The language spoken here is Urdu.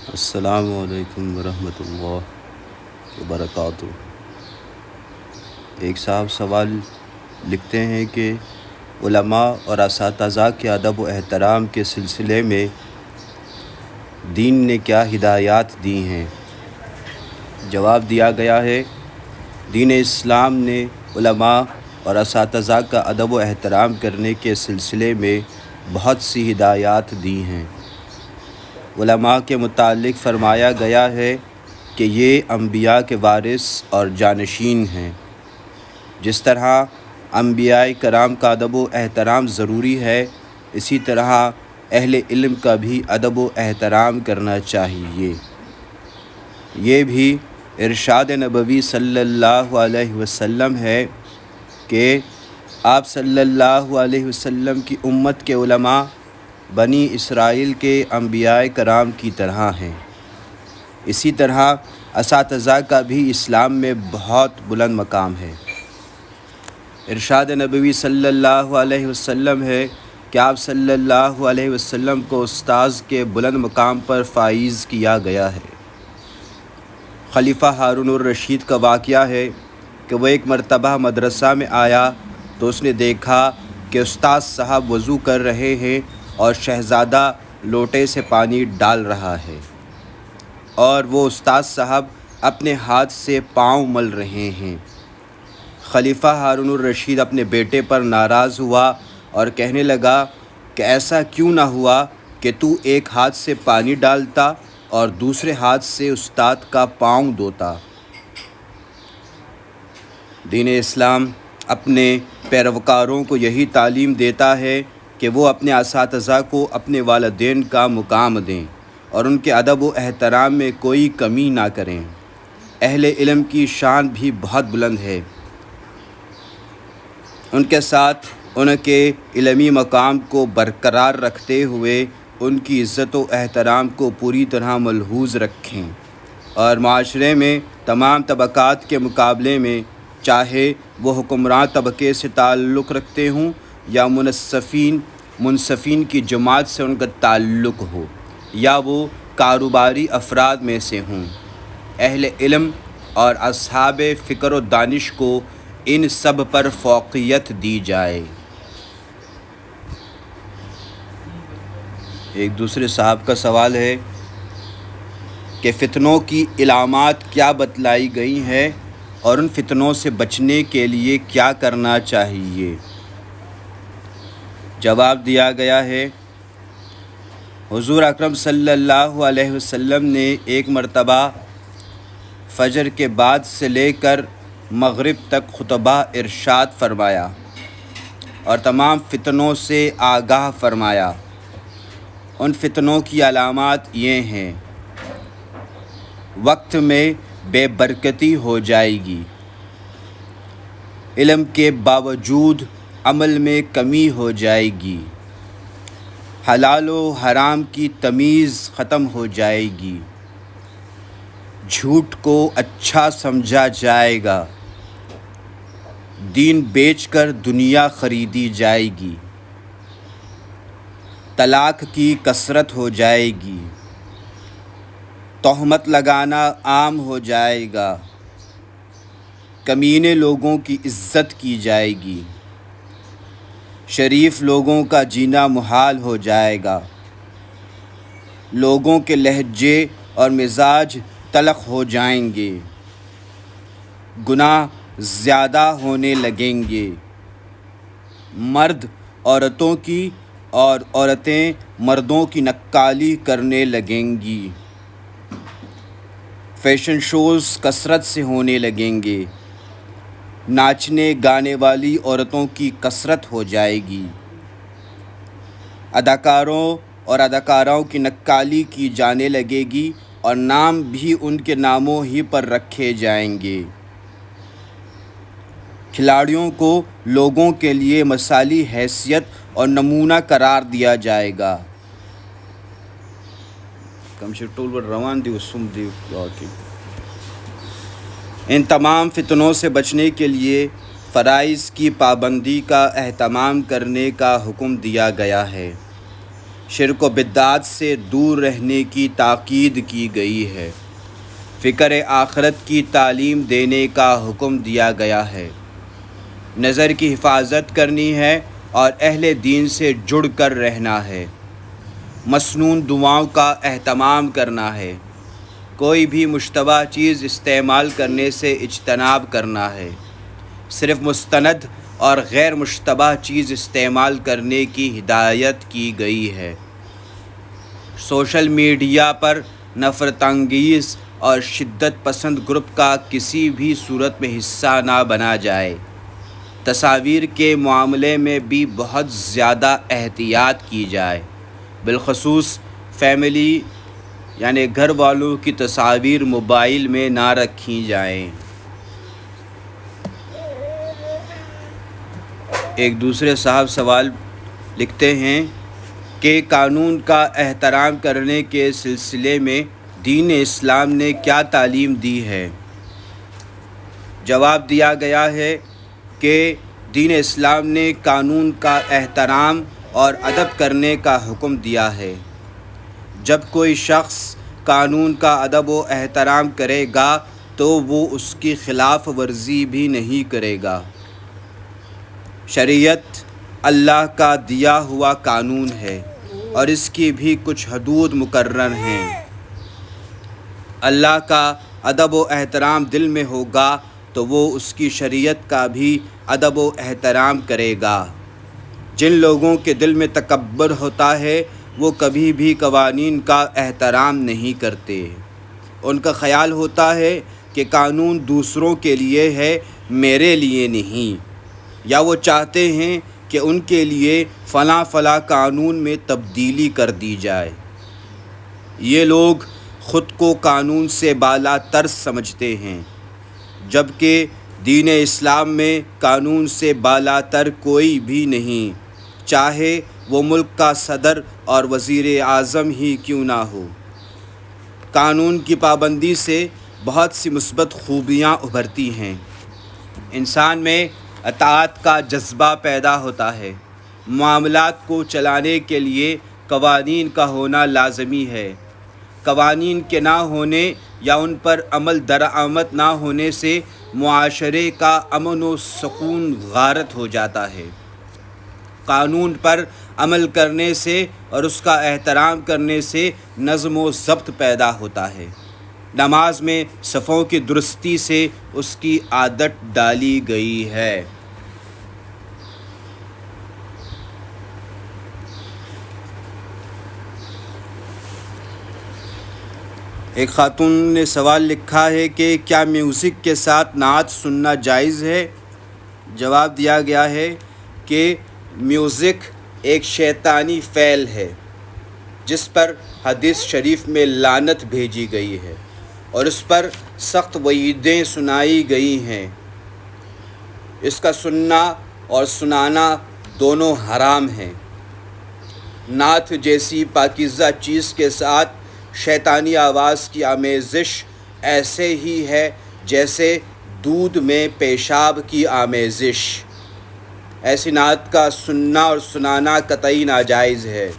السلام علیکم ورحمۃ اللہ وبرکاتہ۔ ایک صاحب سوال لکھتے ہیں کہ علماء اور اساتذہ کے ادب و احترام کے سلسلے میں دین نے کیا ہدایات دی ہیں؟ جواب دیا گیا ہے، دین اسلام نے علماء اور اساتذہ کا ادب و احترام کرنے کے سلسلے میں بہت سی ہدایات دی ہیں۔ علماء کے متعلق فرمایا گیا ہے کہ یہ انبیاء کے وارث اور جانشین ہیں۔ جس طرح انبیاء کرام کا ادب و احترام ضروری ہے، اسی طرح اہل علم کا بھی ادب و احترام کرنا چاہیے۔ یہ بھی ارشاد نبوی صلی اللہ علیہ وسلم ہے کہ آپ صلی اللہ علیہ وسلم کی امت کے علماء بنی اسرائیل کے انبیاء کرام کی طرح ہیں۔ اسی طرح اساتذہ کا بھی اسلام میں بہت بلند مقام ہے۔ ارشاد نبوی صلی اللہ علیہ وسلم ہے کہ آپ صلی اللہ علیہ وسلم کو استاذ کے بلند مقام پر فائز کیا گیا ہے۔ خلیفہ ہارون الرشید کا واقعہ ہے کہ وہ ایک مرتبہ مدرسہ میں آیا تو اس نے دیکھا کہ استاذ صاحب وضو کر رہے ہیں اور شہزادہ لوٹے سے پانی ڈال رہا ہے، اور وہ استاذ صاحب اپنے ہاتھ سے پاؤں مل رہے ہیں۔ خلیفہ ہارون الرشید اپنے بیٹے پر ناراض ہوا اور کہنے لگا کہ ایسا کیوں نہ ہوا کہ تو ایک ہاتھ سے پانی ڈالتا اور دوسرے ہاتھ سے استاد کا پاؤں دھوتا۔ دین اسلام اپنے پیروکاروں کو یہی تعلیم دیتا ہے کہ وہ اپنے اساتذہ کو اپنے والدین کا مقام دیں اور ان کے ادب و احترام میں کوئی کمی نہ کریں۔ اہل علم کی شان بھی بہت بلند ہے، ان کے ساتھ ان کے علمی مقام کو برقرار رکھتے ہوئے ان کی عزت و احترام کو پوری طرح ملحوظ رکھیں، اور معاشرے میں تمام طبقات کے مقابلے میں، چاہے وہ حکمران طبقے سے تعلق رکھتے ہوں یا منصفین کی جماعت سے ان کا تعلق ہو، یا وہ کاروباری افراد میں سے ہوں، اہل علم اور اصحاب فکر و دانش کو ان سب پر فوقیت دی جائے۔ ایک دوسرے صاحب کا سوال ہے کہ فتنوں کی علامات کیا بتلائی گئی ہیں اور ان فتنوں سے بچنے کے لیے کیا کرنا چاہیے؟ جواب دیا گیا ہے، حضور اکرم صلی اللہ علیہ وسلم نے ایک مرتبہ فجر کے بعد سے لے کر مغرب تک خطبہ ارشاد فرمایا اور تمام فتنوں سے آگاہ فرمایا۔ ان فتنوں کی علامات یہ ہیں: وقت میں بے برکتی ہو جائے گی، علم کے باوجود عمل میں کمی ہو جائے گی، حلال و حرام کی تمیز ختم ہو جائے گی، جھوٹ کو اچھا سمجھا جائے گا، دین بیچ کر دنیا خریدی جائے گی، طلاق کی کثرت ہو جائے گی، تہمت لگانا عام ہو جائے گا، کمینے لوگوں کی عزت کی جائے گی، شریف لوگوں کا جینا محال ہو جائے گا، لوگوں کے لہجے اور مزاج تلخ ہو جائیں گے، گناہ زیادہ ہونے لگیں گے، مرد عورتوں کی اور عورتیں مردوں کی نکالی کرنے لگیں گی، فیشن شوز کثرت سے ہونے لگیں گے، ناچنے گانے والی عورتوں کی کثرت ہو جائے گی، اداکاروں اور اداکاراؤں کی نکالی کی جانے لگے گی اور نام بھی ان کے ناموں ہی پر رکھے جائیں گے، کھلاڑیوں کو لوگوں کے لیے مثالی حیثیت اور نمونہ قرار دیا جائے گا۔ ان تمام فتنوں سے بچنے کے لیے فرائض کی پابندی کا اہتمام کرنے کا حکم دیا گیا ہے۔ شرک و بدعات سے دور رہنے کی تاکید کی گئی ہے، فکر آخرت کی تعلیم دینے کا حکم دیا گیا ہے، نظر کی حفاظت کرنی ہے اور اہل دین سے جڑ کر رہنا ہے، مسنون دعاؤں کا اہتمام کرنا ہے، کوئی بھی مشتبہ چیز استعمال کرنے سے اجتناب کرنا ہے، صرف مستند اور غیر مشتبہ چیز استعمال کرنے کی ہدایت کی گئی ہے، سوشل میڈیا پر نفرت انگیز اور شدت پسند گروپ کا کسی بھی صورت میں حصہ نہ بنا جائے، تصاویر کے معاملے میں بھی بہت زیادہ احتیاط کی جائے، بالخصوص فیملی یعنی گھر والوں کی تصاویر موبائل میں نہ رکھی جائیں۔ ایک دوسرے صاحب سوال لکھتے ہیں کہ قانون کا احترام کرنے کے سلسلے میں دین اسلام نے کیا تعلیم دی ہے؟ جواب دیا گیا ہے کہ دین اسلام نے قانون کا احترام اور ادب کرنے کا حکم دیا ہے۔ جب کوئی شخص قانون کا ادب و احترام کرے گا تو وہ اس کی خلاف ورزی بھی نہیں کرے گا۔ شریعت اللہ کا دیا ہوا قانون ہے اور اس کی بھی کچھ حدود مقرر ہیں۔ اللہ کا ادب و احترام دل میں ہوگا تو وہ اس کی شریعت کا بھی ادب و احترام کرے گا۔ جن لوگوں کے دل میں تکبر ہوتا ہے وہ کبھی بھی قوانین کا احترام نہیں کرتے۔ ان کا خیال ہوتا ہے کہ قانون دوسروں کے لیے ہے، میرے لیے نہیں، یا وہ چاہتے ہیں کہ ان کے لیے فلاں قانون میں تبدیلی کر دی جائے۔ یہ لوگ خود کو قانون سے بالا تر سمجھتے ہیں، جبکہ دین اسلام میں قانون سے بالا تر کوئی بھی نہیں، چاہے وہ ملک کا صدر اور وزیر اعظم ہی کیوں نہ ہو۔ قانون کی پابندی سے بہت سی مثبت خوبیاں ابھرتی ہیں۔ انسان میں اطاعت کا جذبہ پیدا ہوتا ہے۔ معاملات کو چلانے کے لیے قوانین کا ہونا لازمی ہے۔ قوانین کے نہ ہونے یا ان پر عمل درآمد نہ ہونے سے معاشرے کا امن و سکون غارت ہو جاتا ہے۔ قانون پر عمل کرنے سے اور اس کا احترام کرنے سے نظم و ضبط پیدا ہوتا ہے۔ نماز میں صفوں کی درستی سے اس کی عادت ڈالی گئی ہے۔ ایک خاتون نے سوال لکھا ہے کہ کیا میوزک کے ساتھ نعت سننا جائز ہے؟ جواب دیا گیا ہے کہ میوزک ایک شیطانی فعل ہے جس پر حدیث شریف میں لعنت بھیجی گئی ہے اور اس پر سخت وعیدیں سنائی گئی ہیں۔ اس کا سننا اور سنانا دونوں حرام ہیں۔ نعت جیسی پاکیزہ چیز کے ساتھ شیطانی آواز کی آمیزش ایسے ہی ہے جیسے دودھ میں پیشاب کی آمیزش۔ ایسی نعت کا سننا اور سنانا قطعی ناجائز ہے۔